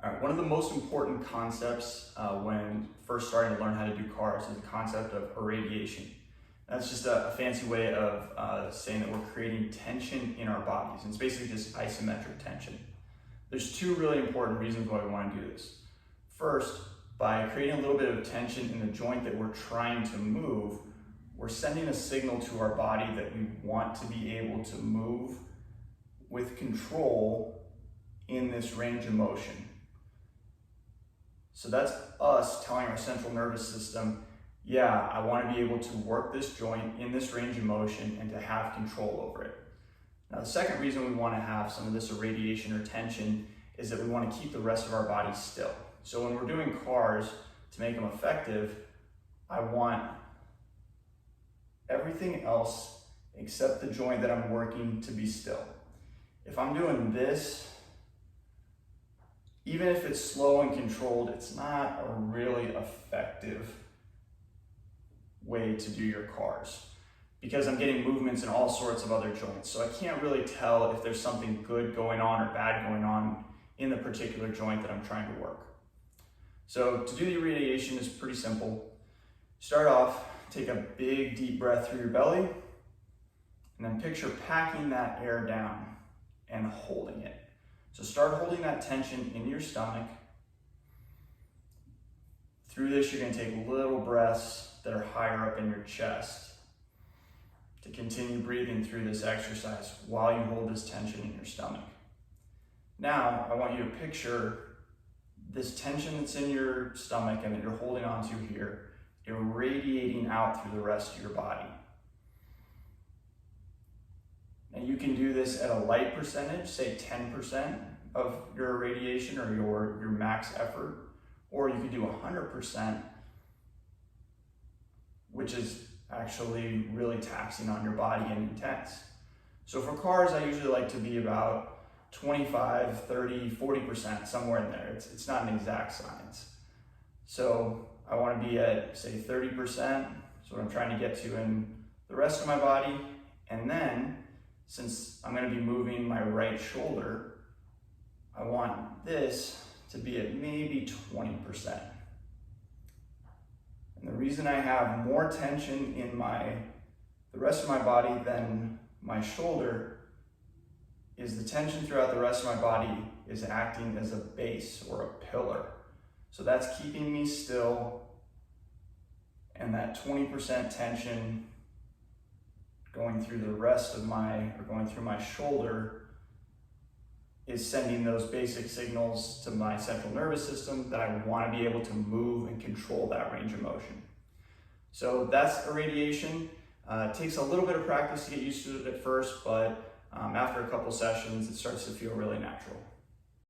All right, one of the most important concepts when first starting to learn how to do cars is the concept of irradiation. That's just a fancy way of saying that we're creating tension in our bodies. And it's basically just isometric tension. There's two really important reasons why we want to do this. First, by creating a little bit of tension in the joint that we're trying to move, we're sending a signal to our body that we want to be able to move with control in this range of motion. So that's us telling our central nervous system, yeah, I want to be able to work this joint in this range of motion and to have control over it. Now, the second reason we want to have some of this irradiation or tension is that we want to keep the rest of our body still. So when we're doing cars, to make them effective, I want everything else except the joint that I'm working to be still. If I'm doing this, even if it's slow and controlled, it's not a really effective way to do your cars because I'm getting movements in all sorts of other joints. So I can't really tell if there's something good going on or bad going on in the particular joint that I'm trying to work. So to do the irradiation is pretty simple. Start off, take a big deep breath through your belly, and then picture packing that air down and holding it. So start holding that tension in your stomach. Through this, you're going to take little breaths that are higher up in your chest to continue breathing through this exercise while you hold this tension in your stomach. Now, I want you to picture this tension that's in your stomach and that you're holding onto here irradiating out through the rest of your body. And you can do this at a light percentage, say 10% of your irradiation or your max effort, or you could do 100%, which is actually really taxing on your body and intense. So for cars, I usually like to be about 25, 30, 40%, somewhere in there. It's not an exact science. So I want to be at, say, 30%. That's what I'm trying to get to in the rest of my body. And then, since I'm going to be moving my right shoulder, I want this to be at maybe 20%. And the reason I have more tension in the rest of my body than my shoulder is the tension throughout the rest of my body is acting as a base or a pillar. So that's keeping me still, and that 20% tension going through going through my shoulder is sending those basic signals to my central nervous system that I want to be able to move and control that range of motion. So that's irradiation. It takes a little bit of practice to get used to it at first, but after a couple sessions, it starts to feel really natural.